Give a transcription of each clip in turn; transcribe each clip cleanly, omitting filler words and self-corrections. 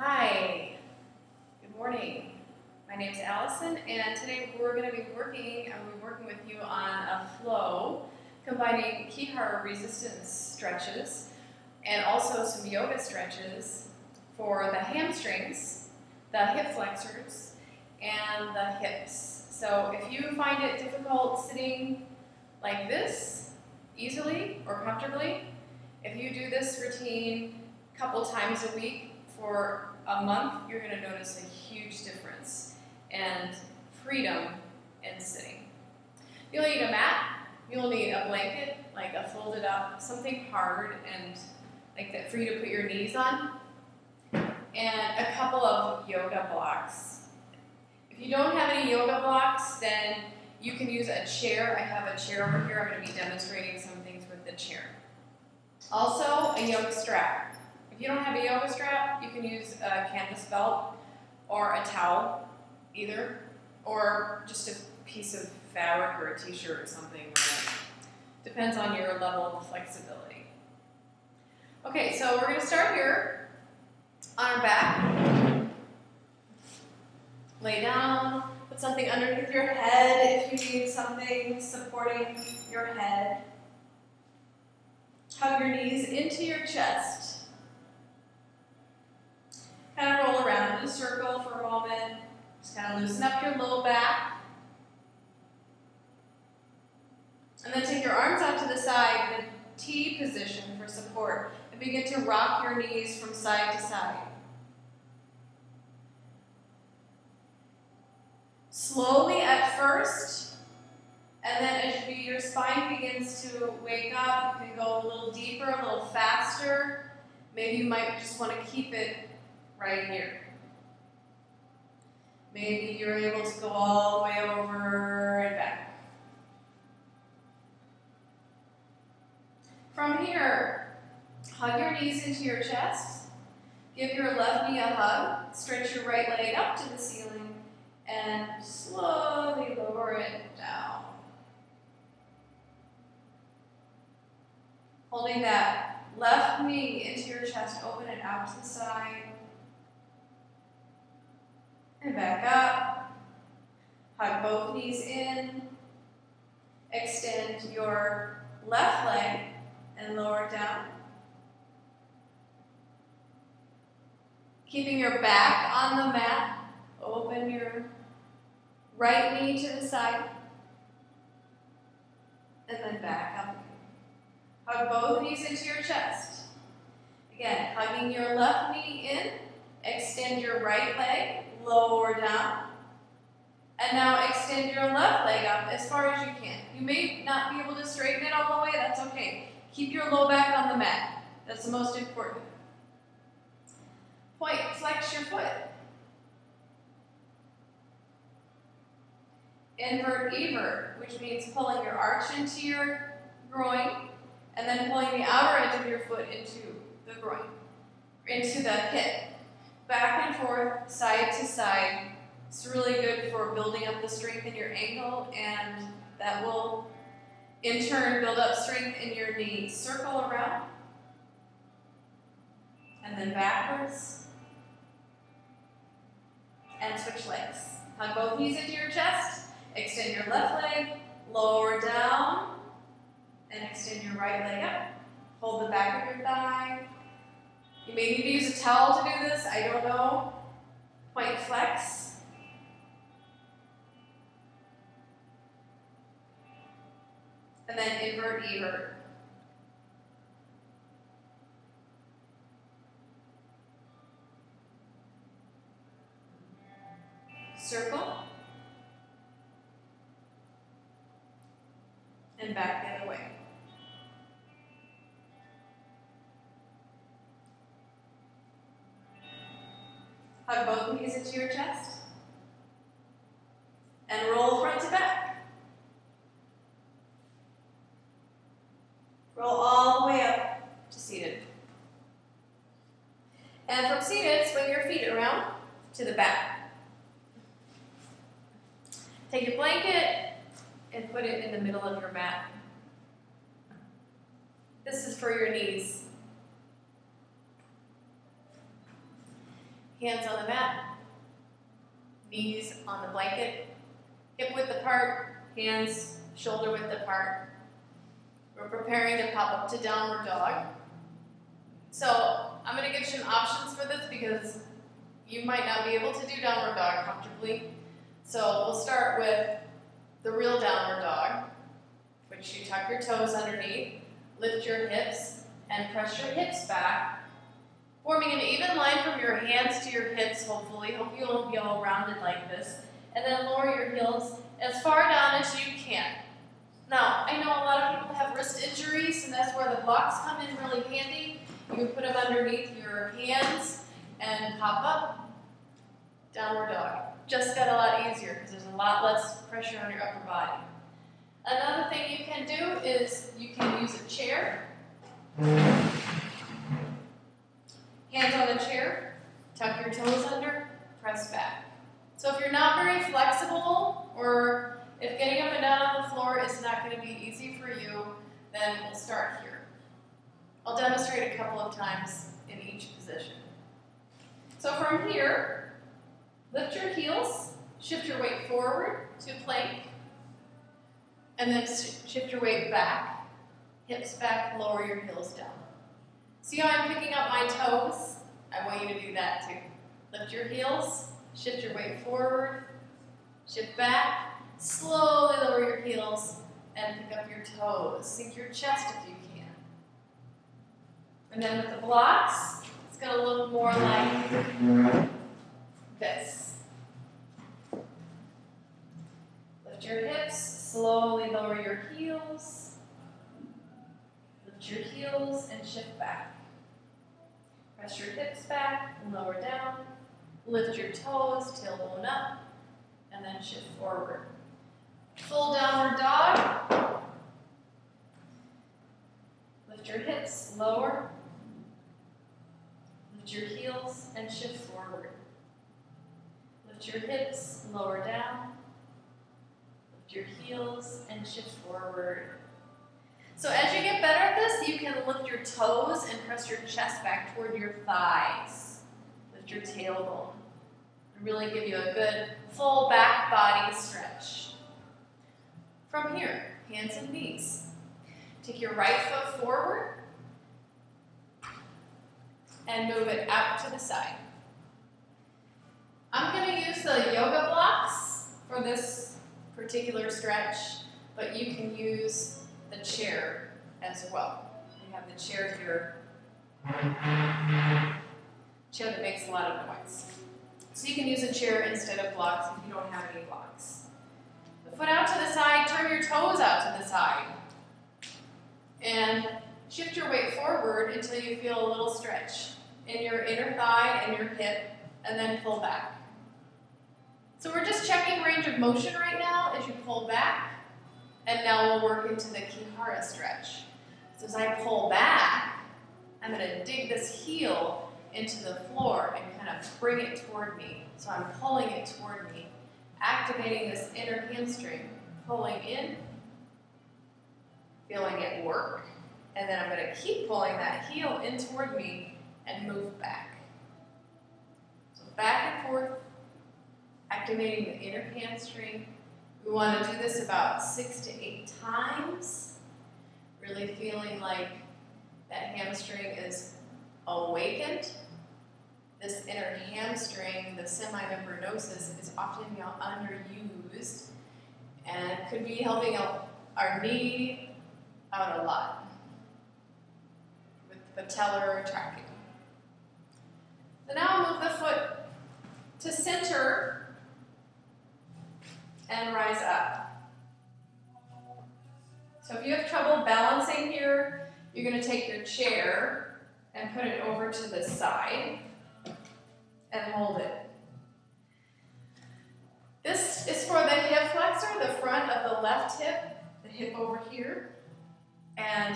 Hi, good morning. My name is Allison, and today we're going to be working with you on a flow combining ki-hara resistance stretches and also some yoga stretches for the hamstrings, the hip flexors, and the hips. So if you find it difficult sitting like this easily or comfortably, if you do this routine a couple times a week for a month, you're going to notice a huge difference and freedom in sitting. You'll need a mat, you'll need a blanket, like a folded up, something hard and like that for you to put your knees on, and a couple of yoga blocks. If you don't have any yoga blocks, then you can use a chair. I have a chair over here. I'm going to be demonstrating some things with the chair. Also, a yoga strap. If you don't have a yoga strap, you can use a canvas belt or a towel, either, or just a piece of fabric or a t-shirt or something. Depends on your level of flexibility. Okay, so we're going to start here on our back. Lay down, put something underneath your head if you need something supporting your head. Hug your knees into your chest. Kind of roll around in a circle for a moment. Just kind of loosen up your low back. And then take your arms out to the side in a T position for support. And begin to rock your knees from side to side. Slowly at first, and then as your spine begins to wake up, you can go a little deeper, a little faster. Maybe you might just want to keep it right here. Maybe you're able to go all the way over and back. From here, hug your knees into your chest. Give your left knee a hug. Stretch your right leg up to the ceiling and slowly lower it down. Holding that left knee into your chest, open it out to the side. And back up. Hug both knees in. Extend your left leg and lower it down. Keeping your back on the mat, open your right knee to the side. And then back up. Hug both knees into your chest. Again, hugging your left knee in. Extend your right leg, lower down. And now extend your left leg up as far as you can. You may not be able to straighten it all the way, that's okay. Keep your low back on the mat. That's the most important. Point, flex your foot. Invert, evert, which means pulling your arch into your groin and then pulling the outer edge of your foot into the groin, into the hip. Back and forth, side to side. It's really good for building up the strength in your ankle, and that will, in turn, build up strength in your knees. Circle around, and then backwards, and switch legs. Hug both knees into your chest, extend your left leg, lower down, and extend your right leg up. Hold the back of your thigh. You may need to use a towel to do this, I don't know. Point, flex. And then invert, evert. Circle. And back the other way. Hug both knees into your chest. And roll front to back. Roll all the way up to seated. And from seated, swing your feet around to the back. Take your blanket and put it in the middle of your mat. This is for your knees. Hands on the mat, knees on the blanket, hip width apart, hands shoulder width apart. We're preparing to pop up to downward dog. So I'm going to give you some options for this because you might not be able to do downward dog comfortably. So we'll start with the real downward dog, which you tuck your toes underneath, lift your hips, and press your hips back, forming an even line from your hands to your hips, hopefully. Hope you'll be all rounded like this. And then lower your heels as far down as you can. Now, I know a lot of people have wrist injuries, and that's where the blocks come in really handy. You can put them underneath your hands and pop up, downward dog. Just got a lot easier because there's a lot less pressure on your upper body. Another thing you can do is you can use a chair. Hands on the chair, tuck your toes under, press back. So if you're not very flexible, or if getting up and down on the floor is not going to be easy for you, then we'll start here. I'll demonstrate a couple of times in each position. So from here, lift your heels, shift your weight forward to plank, and then shift your weight back, hips back, lower your heels down. See how I'm picking up my toes? I want you to do that too. Lift your heels, shift your weight forward, shift back, slowly lower your heels, and pick up your toes. Sink your chest if you can. And then with the blocks, it's going to look more like this. Lift your hips, slowly lower your heels. Lift your heels and shift back. Press your hips back and lower down. Lift your toes, tailbone up, and then shift forward. Full downward dog. Lift your hips, lower. Lift your heels and shift forward. Lift your hips, lower down. Lift your heels and shift forward. So as you get better at this, you can lift your toes and press your chest back toward your thighs. Lift your tailbone. Really give you a good full back body stretch. From here, hands and knees. Take your right foot forward and move it out to the side. I'm going to use the yoga blocks for this particular stretch, but you can use the chair as well. We have the chair here. Chair that makes a lot of noise. So you can use a chair instead of blocks if you don't have any blocks. The foot out to the side, turn your toes out to the side. And shift your weight forward until you feel a little stretch in your inner thigh and your hip, and then pull back. So we're just checking range of motion right now as you pull back. And now we'll work into the ki-hara stretch. So as I pull back, I'm going to dig this heel into the floor and kind of bring it toward me. So I'm pulling it toward me, activating this inner hamstring, pulling in, feeling it work. And then I'm going to keep pulling that heel in toward me and move back. So back and forth, activating the inner hamstring. We want to do this about 6 to 8 times, really feeling like that hamstring is awakened. This inner hamstring, the semimembranosus, is often underused and could be helping our knee out a lot with the patellar tracking. So now I'll move the foot to center and rise up. So if you have trouble balancing here, you're going to take your chair and put it over to the side and hold it. This is for the hip flexor, the front of the left hip, the hip over here. And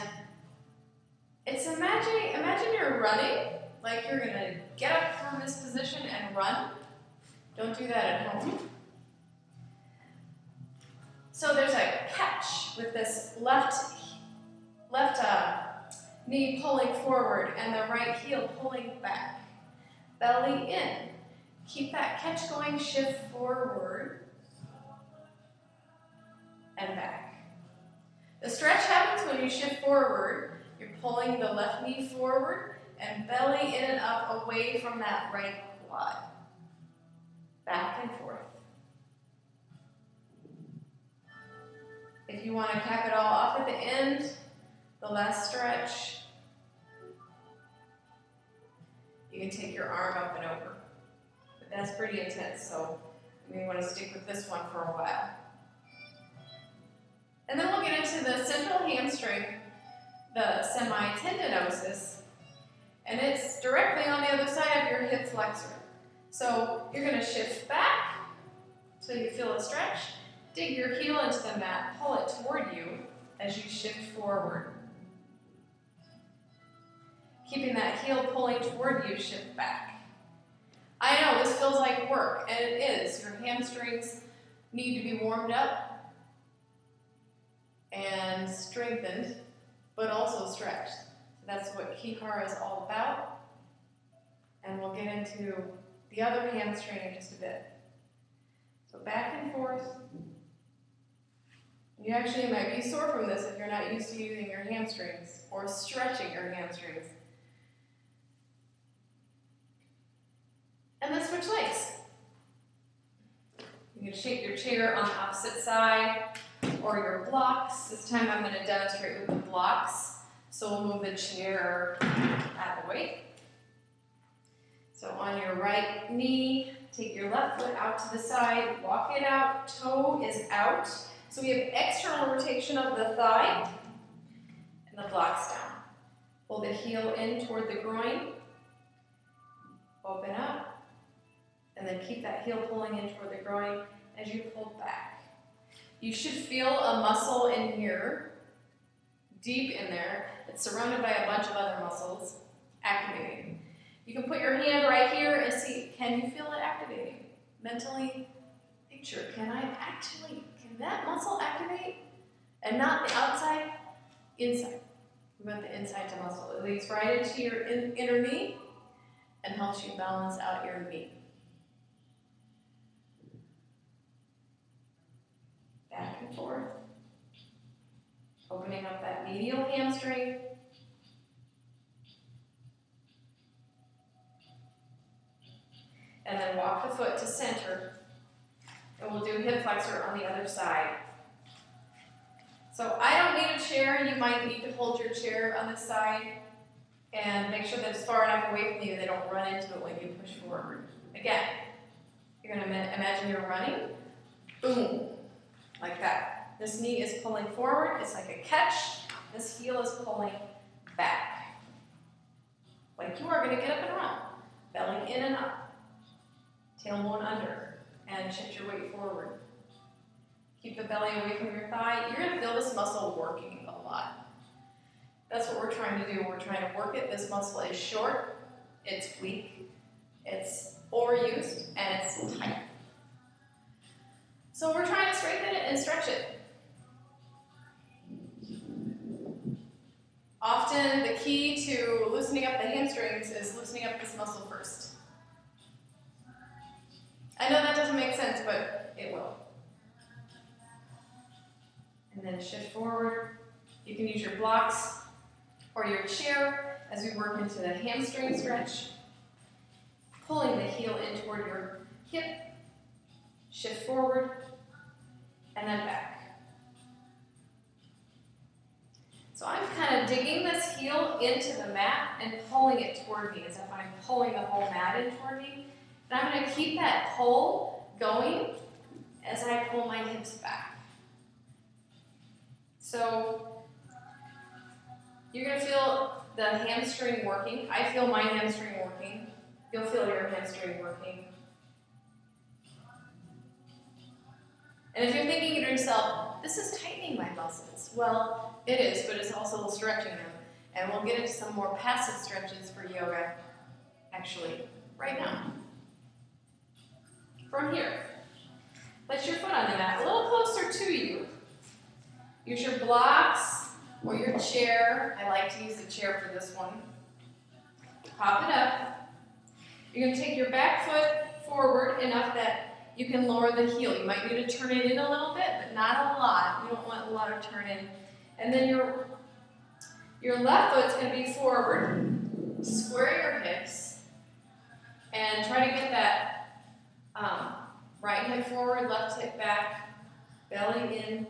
it's imagine you're running, like you're going to get up from this position and run. Don't do that at home. So there's a catch with this left knee pulling forward and the right heel pulling back. Belly in. Keep that catch going, shift forward and back. The stretch happens when you shift forward. You're pulling the left knee forward and belly in and up away from that right quad. Back and forth. If you want to cap it all off at the end, the last stretch, you can take your arm up and over. But that's pretty intense, so you may want to stick with this one for a while. And then we'll get into the central hamstring, the semitendinosus, and it's directly on the other side of your hip flexor. So you're going to shift back so you feel a stretch. Dig your heel into the mat, pull it toward you as you shift forward. Keeping that heel pulling toward you, shift back. I know this feels like work, and it is. Your hamstrings need to be warmed up and strengthened, but also stretched. So that's what ki-hara is all about. And we'll get into the other hamstring in just a bit. So back and forth. You actually might be sore from this if you're not used to using your hamstrings or stretching your hamstrings. And then switch legs. You can shape your chair on the opposite side or your blocks. This time I'm going to demonstrate with the blocks. So we'll move the chair out of the way. So on your right knee, take your left foot out to the side, walk it out, toe is out. So we have external rotation of the thigh and the blocks down. Pull the heel in toward the groin, open up, and then keep that heel pulling in toward the groin as you pull back. You should feel a muscle in here, deep in there. It's surrounded by a bunch of other muscles activating. You can put your hand right here and see, can you feel it activating? Mentally picture, can that muscle activate? And not the outside, inside. We want the inside to muscle. It leads right into your inner knee and helps you balance out your knee. Back and forth. Opening up that medial hamstring. And then walk the foot to center. And we'll do hip flexor on the other side. So I don't need a chair. You might need to hold your chair on this side and make sure that it's far enough away from you they don't run into it when you push forward. Again, you're going to imagine you're running. Boom. Like that. This knee is pulling forward. It's like a catch. This heel is pulling back. Like you are going to get up and run. Belly in and up. Tailbone under. And shift your weight forward. Keep the belly away from your thigh. You're going to feel this muscle working a lot. That's what we're trying to do. We're trying to work it. This muscle is short, it's weak, it's overused, and it's tight. So we're trying to strengthen it and stretch it. Often the key to loosening up the hamstrings is loosening up this muscle first. I know that doesn't make sense, but it will. And then shift forward. You can use your blocks or your chair as we work into the hamstring stretch. Pulling the heel in toward your hip. Shift forward and then back. So I'm kind of digging this heel into the mat and pulling it toward me as if I'm pulling the whole mat in toward me. And I'm going to keep that pull going as I pull my hips back. So you're going to feel the hamstring working. I feel my hamstring working. You'll feel your hamstring working. And if you're thinking to yourself, this is tightening my muscles. Well, it is, but it's also stretching them. And we'll get into some more passive stretches for yoga, actually, right now. From here, place your foot on the mat, a little closer to you. Use your blocks or your chair. I like to use the chair for this one. Pop it up. You're going to take your back foot forward enough that you can lower the heel. You might need to turn it in a little bit, but not a lot. We don't want a lot of turn in. And then your left foot's going to be forward. Square your hips and try to get that right hip forward, left hip back, belly in.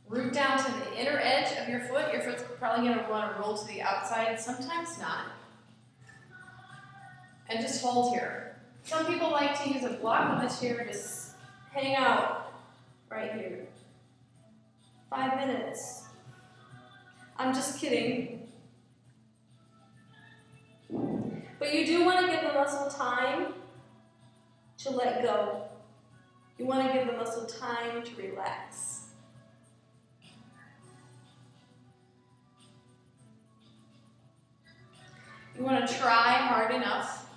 Root down to the inner edge of your foot. Your foot's probably going to want to roll to the outside, sometimes not. And just hold here. Some people like to use a block on the chair, just hang out right here. 5 minutes. I'm just kidding. But you do want to give the muscle time to let go. You want to give the muscle time to relax. You want to try hard enough,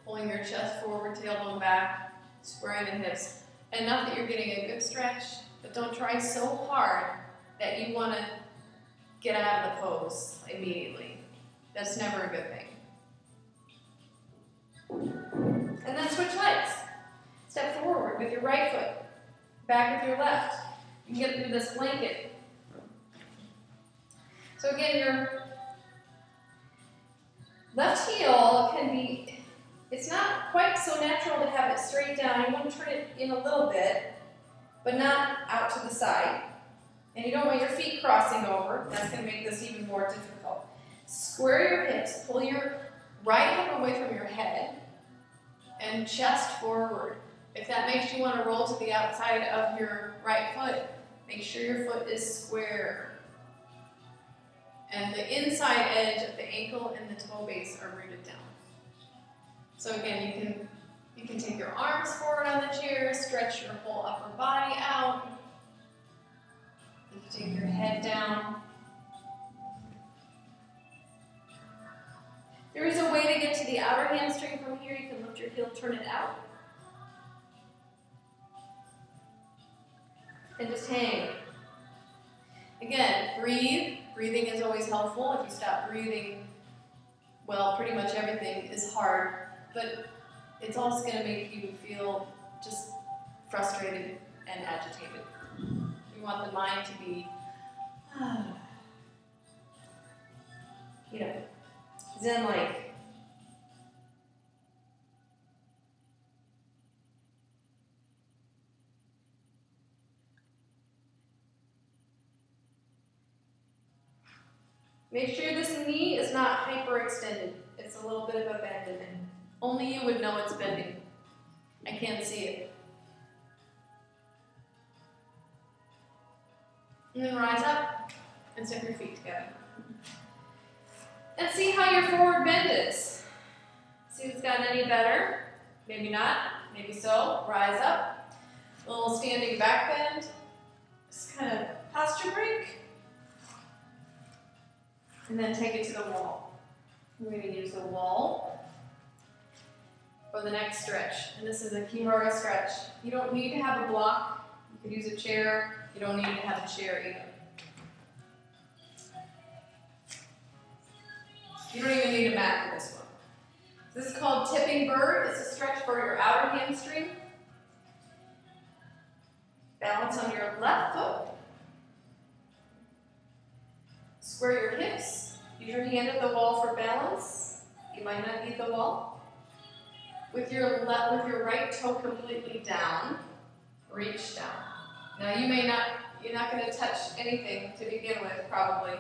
pulling your chest forward, tailbone back, squaring the hips. Enough that you're getting a good stretch, but don't try so hard that you want to get out of the pose immediately. That's never a good thing. And then switch legs. Step forward with your right foot, back with your left. You can get through this blanket. So again, your left heel can be, it's not quite so natural to have it straight down. You want to turn it in a little bit, but not out to the side. And you don't want your feet crossing over. That's going to make this even more difficult. Square your hips, pull your right hip away from your head, and chest forward. If that makes you want to roll to the outside of your right foot, make sure your foot is square. And the inside edge of the ankle and the toe base are rooted down. So again, you can take your arms forward on the chair, stretch your whole upper body out. You can take your head down. There is a way to get to the outer hamstring from here. You can lift your heel, turn it out. And just hang. Again, breathe. Breathing is always helpful. If you stop breathing, well, pretty much everything is hard, but it's also going to make you feel just frustrated and agitated. You want the mind to be, zen-like. Make sure this knee is not hyperextended. It's a little bit of a bend, and only you would know it's bending. I can't see it. And then rise up and step your feet together. And see how your forward bend is. See if it's gotten any better. Maybe not, maybe so. Rise up. A little standing back bend. Just kind of posture break. And then take it to the wall. We're going to use the wall for the next stretch. And this is a ki-hara stretch. You don't need to have a block. You could use a chair. You don't need to have a chair either. You don't even need a mat for this one. This is called tipping bird. It's a stretch for your outer hamstring. Balance on your left foot. Square your hips. Use your hand at the wall for balance. You might not need the wall. With your right toe completely down, reach down. Now you're not going to touch anything to begin with, probably.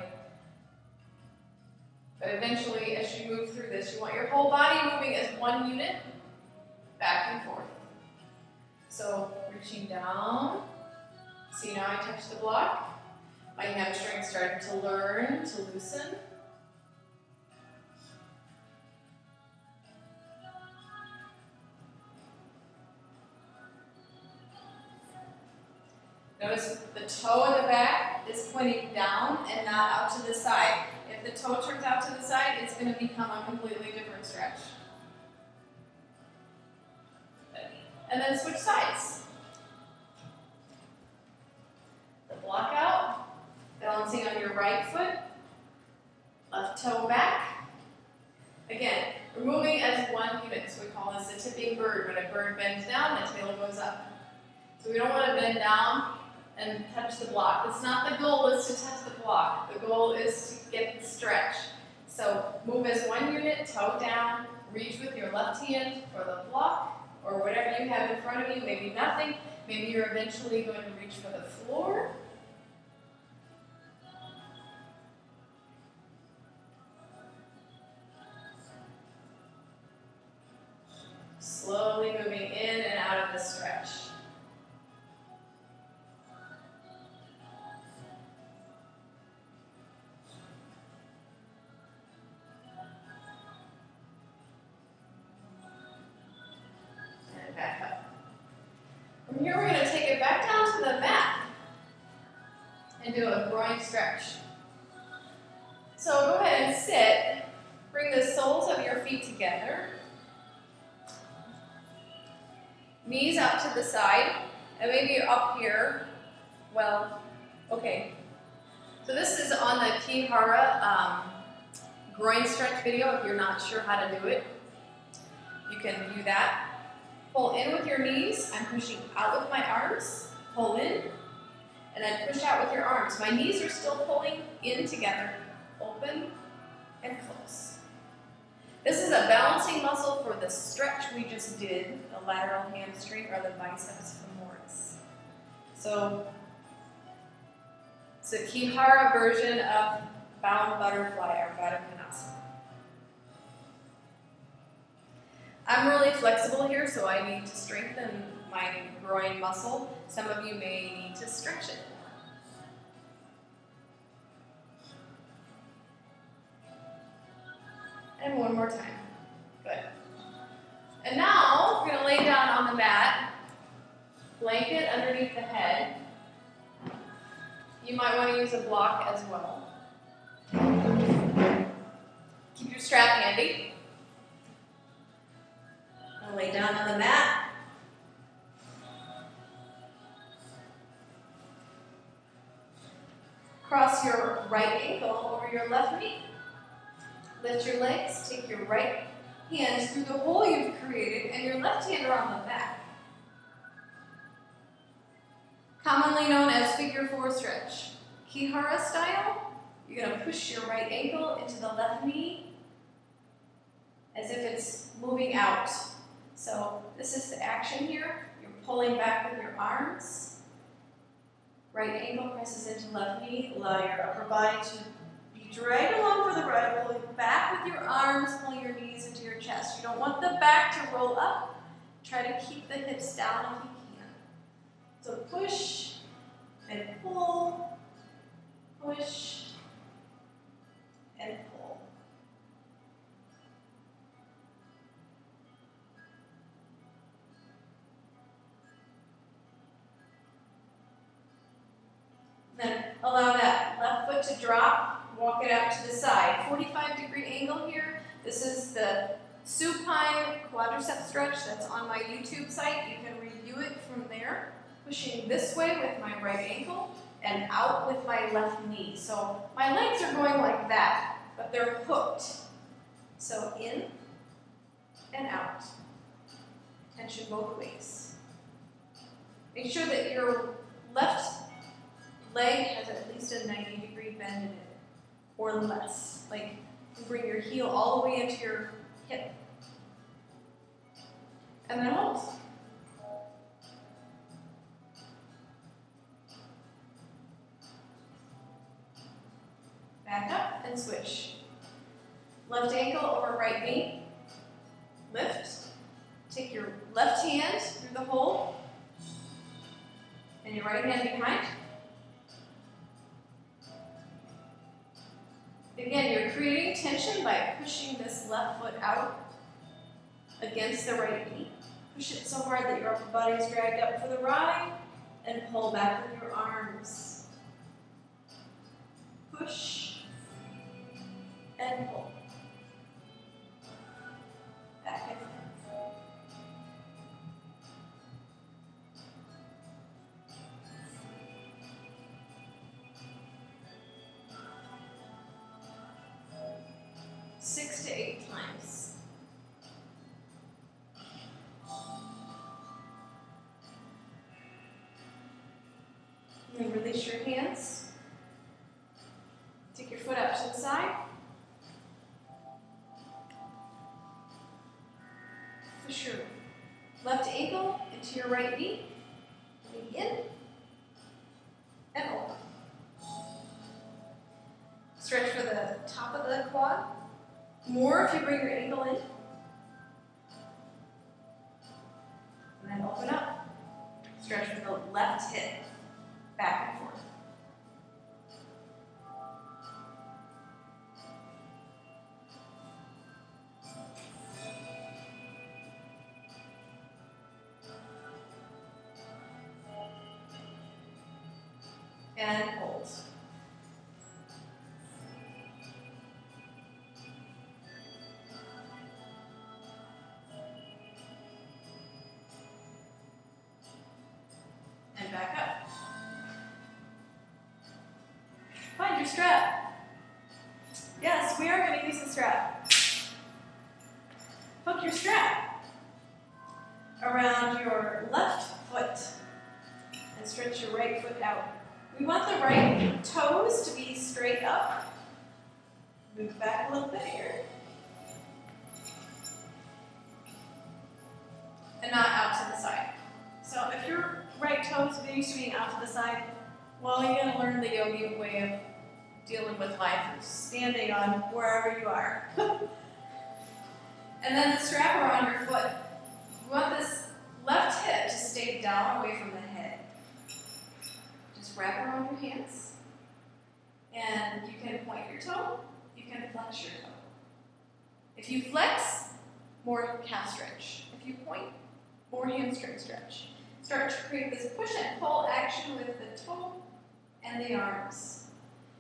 But eventually, as you move through this, you want your whole body moving as one unit, back and forth. So, reaching down. See, now I touch the block. My hamstring's starting to learn to loosen. Notice the toe in the back is pointing down and not out to the side. If the toe turns out to the side, it's going to become a completely different stretch. And then switch sides. The block out, balancing on your right foot, left toe back. Again, We're moving as one unit, so we call this the tipping bird. When a bird bends down, the tail goes up. So we don't want to bend down and touch the block. That's not the goal, is to touch the block. The goal is to get the stretch. So move as one unit, toe down, reach with your left hand for the block, or whatever you have in front of you, maybe nothing. Maybe you're eventually going to reach for the floor. Slowly moving in and out of the stretch. And back up. From here, we're going to take it back down to the mat and do a groin stretch. So go ahead and sit. Bring the soles of your feet together. Knees out to the side, and maybe up here. Well, okay. So this is on the ki-hara groin stretch video. If you're not sure how to do it, you can do that. Pull in with your knees. I'm pushing out with my arms. Pull in, and then push out with your arms. My knees are still pulling in together. Open and close. This is a balancing muscle for the stretch we just did, the lateral hamstring or the biceps femoris. So it's a ki-hara version of bound butterfly or Baddha Konasana. I'm really flexible here, so I need to strengthen my groin muscle. Some of you may need to stretch it. And one more time. Good. And now we're going to lay down on the mat, blanket underneath the head. You might want to use a block as well. Keep your strap handy. And lay down on the mat. Cross your right ankle over your left knee. Lift your legs, take your right hand through the hole you've created and your left hand around the back. Commonly known as figure 4 stretch. Ki-hara style, you're going to push your right ankle into the left knee as if it's moving out. So this is the action here. You're pulling back with your arms. Right ankle presses into left knee. Allow your upper body to drag along for the ride, pulling back with your arms, pulling your knees into your chest. You don't want the back to roll up. Try to keep the hips down if you can. So push and pull, push and pull. Then allow that left foot to drop. Walk it out to the side. 45-degree angle here. This is the supine quadricep stretch that's on my YouTube site. You can review it from there. Pushing this way with my right ankle and out with my left knee. So my legs are going like that, but they're hooked. So in and out. Tension both ways. Make sure that your left leg has at least a 90-degree bend in it. Or less. Like, bring your heel all the way into your hip. And then hold. Back up and switch. Left ankle over right knee. Lift. Take your left hand through the hole. And your right hand behind. Again, you're creating tension by pushing this left foot out against the right knee. Push it so hard that your upper body is dragged up for the ride, and pull back with your arms. Push and pull. Back and forth. Six to 8 times. Release your hands. Take your foot out to the side. Push your left ankle into your right knee. Lean in and open. Stretch for the top of the quad. More if you bring your ankle in. And then open up. Stretch for the left hip. Back and forth. And hold. And back up. Find your strap. Yes, we are going to use the strap. Hook your strap around your left foot and stretch your right foot out. We want the right toes to be straight up. Move back a little bit here. And not out to the side. So if your right toes are used to being out to the side, well, you're going to learn the yogi way of dealing with life, standing on wherever you are. And then the strap around your foot. We want this left hip to stay down away from the head. Just wrap around your hands. And you can point your toe, you can flex your toe. If you flex, more calf stretch. If you point, more hamstring stretch. Start to create this push and pull action with the toe and the arms.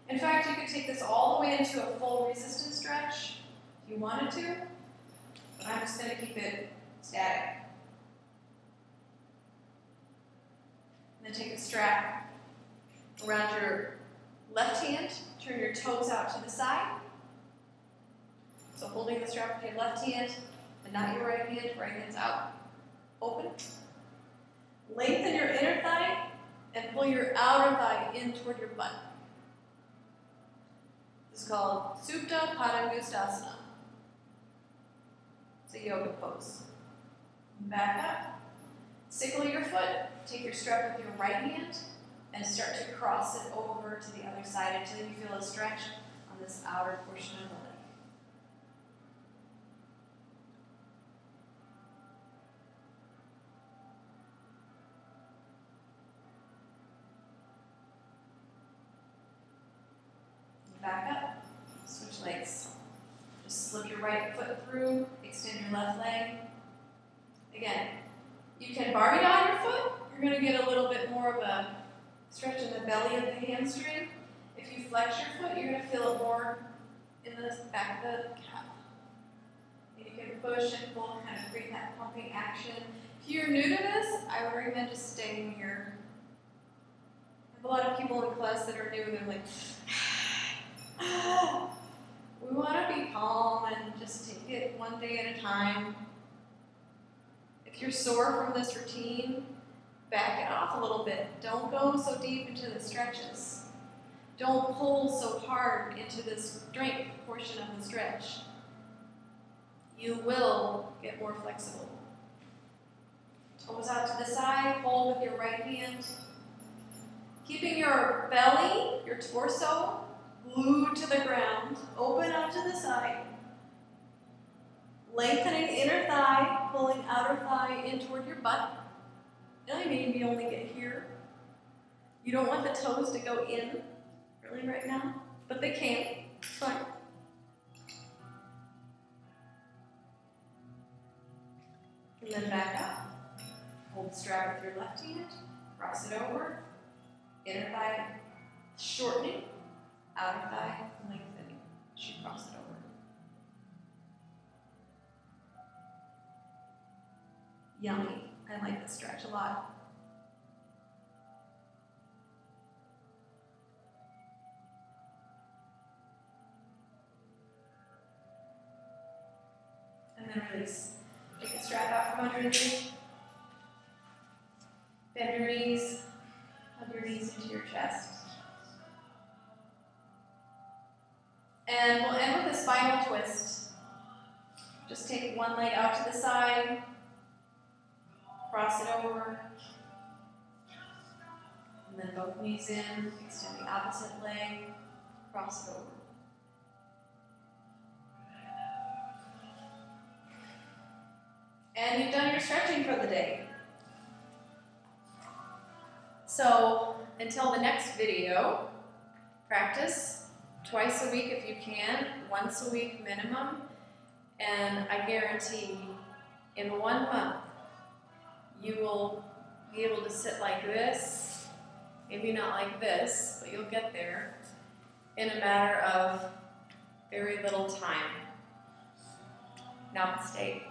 In fact, you could take this all the way into a full resistance stretch if you wanted to, but I'm just going to keep it static. And then take the strap around your left hand, turn your toes out to the side. So holding the strap with your left hand and not your right hand's out. Open. Lengthen your inner thigh and pull your outer thigh in toward your butt. This is called Supta Padangustasana. It's a yoga pose. Back up. Sickle your foot. Take your strap with your right hand and start to cross it over to the other side until you feel a stretch on this outer portion of the leg. Back up, switch legs. Just slip your right foot through, extend your left leg. Again, you can barbie down your foot. You're going to get a little bit more of a stretch in the belly of the hamstring. If you flex your foot, you're going to feel it more in the back of the calf. And you can push and pull, kind of create that pumping action. If you're new to this, I would recommend just staying here. I have a lot of people in class that are new, and they're like, we want to be calm and just take it one day at a time. If you're sore from this routine, back it off a little bit. Don't go so deep into the stretches. Don't pull so hard into this strength portion of the stretch. You will get more flexible. Toes out to the side, hold with your right hand. Keeping your belly, your torso, glued to the ground, open out to the side. Lengthening inner thigh, pulling outer thigh in toward your butt. Really maybe only get here. You don't want the toes to go in really right now, but they can. It's fine. And then back up. Hold the strap with your left hand, cross it over. Inner thigh shortening. Outer thigh lengthening as you cross it over. Yummy. I like this stretch a lot. And then release. Take the strap out from underneath. Bend your knees. Hug your knees into your chest. And we'll end with a spinal twist. Just take one leg out to the side, cross it over, and then both knees in, extend the opposite leg, cross it over. And you've done your stretching for the day. So until the next video, practice twice a week if you can, once a week minimum, and I guarantee in 1 month you will be able to sit like this, maybe not like this, but you'll get there in a matter of very little time. Namaste.